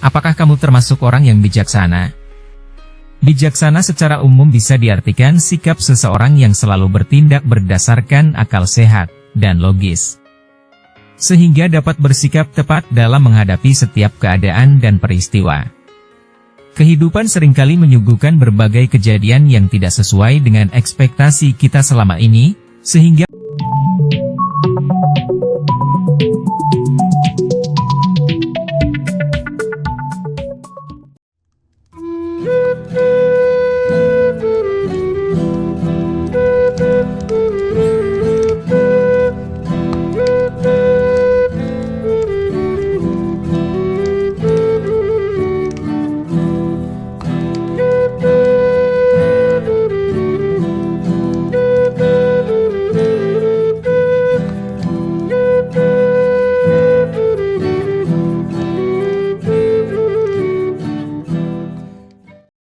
Apakah kamu termasuk orang yang bijaksana? Bijaksana secara umum bisa diartikan sikap seseorang yang selalu bertindak berdasarkan akal sehat dan logis, sehingga dapat bersikap tepat dalam menghadapi setiap keadaan dan peristiwa. Kehidupan seringkali menyuguhkan berbagai kejadian yang tidak sesuai dengan ekspektasi kita selama ini, sehingga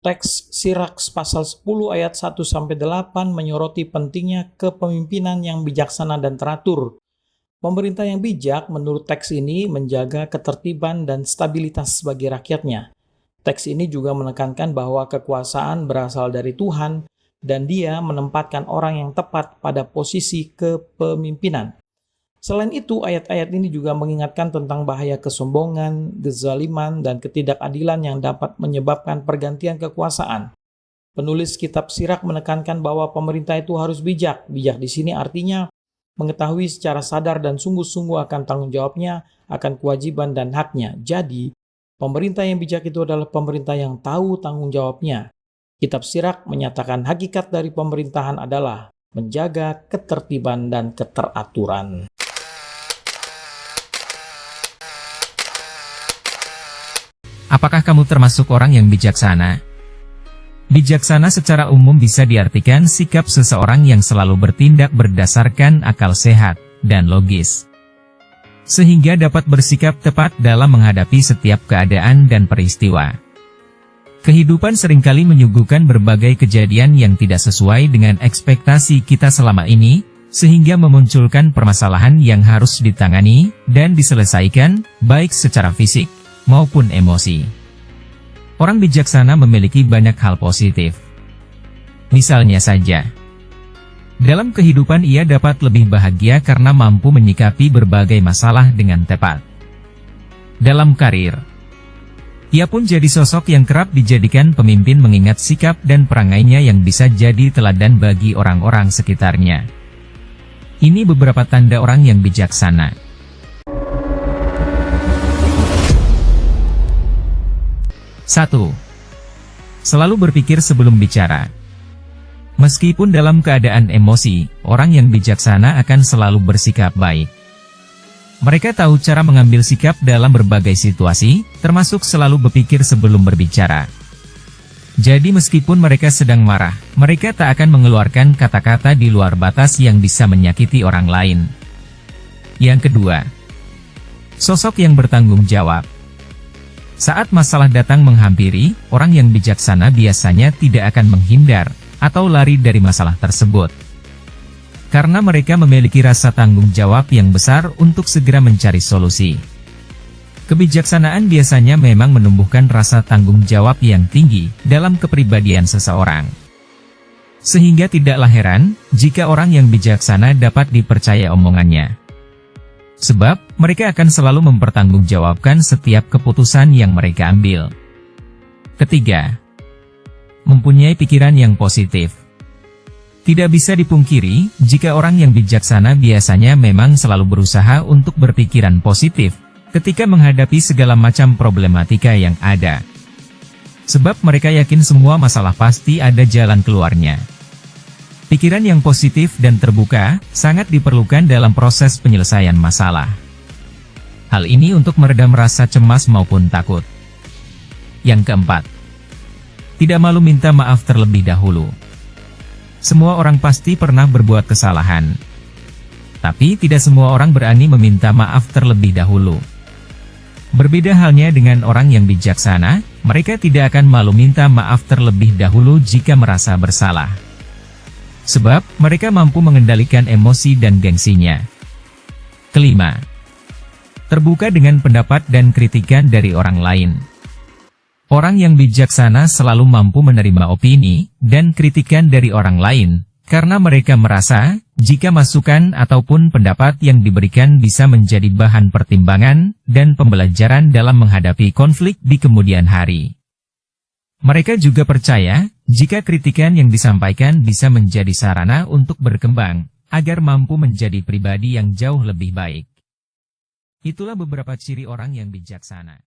Teks Sirach pasal 10 ayat 1-8 menyoroti pentingnya kepemimpinan yang bijaksana dan teratur. Pemerintah yang bijak menurut teks ini menjaga ketertiban dan stabilitas bagi rakyatnya. Teks ini juga menekankan bahwa kekuasaan berasal dari Tuhan dan Dia menempatkan orang yang tepat pada posisi kepemimpinan. Selain itu, ayat-ayat ini juga mengingatkan tentang bahaya kesombongan, kezaliman, dan ketidakadilan yang dapat menyebabkan pergantian kekuasaan. Penulis kitab Sirach menekankan bahwa pemerintah itu harus bijak. Bijak di sini artinya mengetahui secara sadar dan sungguh-sungguh akan tanggung jawabnya, akan kewajiban dan haknya. Jadi, pemerintah yang bijak itu adalah pemerintah yang tahu tanggung jawabnya. Kitab Sirach menyatakan hakikat dari pemerintahan adalah menjaga ketertiban dan keteraturan. apakah kamu termasuk orang yang bijaksana? Bijaksana secara umum bisa diartikan sikap seseorang yang selalu bertindak berdasarkan akal sehat dan logis, sehingga dapat bersikap tepat dalam menghadapi setiap keadaan dan peristiwa. Kehidupan seringkali menyuguhkan berbagai kejadian yang tidak sesuai dengan ekspektasi kita selama ini, sehingga memunculkan permasalahan yang harus ditangani dan diselesaikan, baik secara fisik maupun emosi. Orang bijaksana memiliki banyak hal positif. Misalnya saja, dalam kehidupan ia dapat lebih bahagia karena mampu menyikapi berbagai masalah dengan tepat. Dalam karir, ia pun jadi sosok yang kerap dijadikan pemimpin mengingat sikap dan perangainya yang bisa jadi teladan bagi orang-orang sekitarnya. Ini beberapa tanda orang yang bijaksana. 1. Selalu berpikir sebelum bicara. Meskipun dalam keadaan emosi, orang yang bijaksana akan selalu bersikap baik. Mereka tahu cara mengambil sikap dalam berbagai situasi, termasuk selalu berpikir sebelum berbicara. Jadi meskipun mereka sedang marah, mereka tak akan mengeluarkan kata-kata di luar batas yang bisa menyakiti orang lain. Yang kedua, sosok yang bertanggung jawab. Saat masalah datang menghampiri, orang yang bijaksana biasanya tidak akan menghindar atau lari dari masalah tersebut. Karena mereka memiliki rasa tanggung jawab yang besar untuk segera mencari solusi. Kebijaksanaan biasanya memang menumbuhkan rasa tanggung jawab yang tinggi dalam kepribadian seseorang. Sehingga tidaklah heran jika orang yang bijaksana dapat dipercaya omongannya. Sebab, mereka akan selalu mempertanggungjawabkan setiap keputusan yang mereka ambil. Ketiga, mempunyai pikiran yang positif. Tidak bisa dipungkiri, jika orang yang bijaksana biasanya memang selalu berusaha untuk berpikiran positif, ketika menghadapi segala macam problematika yang ada. Sebab mereka yakin semua masalah pasti ada jalan keluarnya. Pikiran yang positif dan terbuka sangat diperlukan dalam proses penyelesaian masalah. Hal ini untuk meredam rasa cemas maupun takut. Yang keempat, tidak malu minta maaf terlebih dahulu. Semua orang pasti pernah berbuat kesalahan. Tapi tidak semua orang berani meminta maaf terlebih dahulu. Berbeda halnya dengan orang yang bijaksana, mereka tidak akan malu minta maaf terlebih dahulu jika merasa bersalah. Sebab, mereka mampu mengendalikan emosi dan gengsinya. Kelima, terbuka dengan pendapat dan kritikan dari orang lain. Orang yang bijaksana selalu mampu menerima opini dan kritikan dari orang lain, karena mereka merasa, jika masukan ataupun pendapat yang diberikan bisa menjadi bahan pertimbangan dan pembelajaran dalam menghadapi konflik di kemudian hari. Mereka juga percaya, jika kritikan yang disampaikan bisa menjadi sarana untuk berkembang, agar mampu menjadi pribadi yang jauh lebih baik. Itulah beberapa ciri orang yang bijaksana.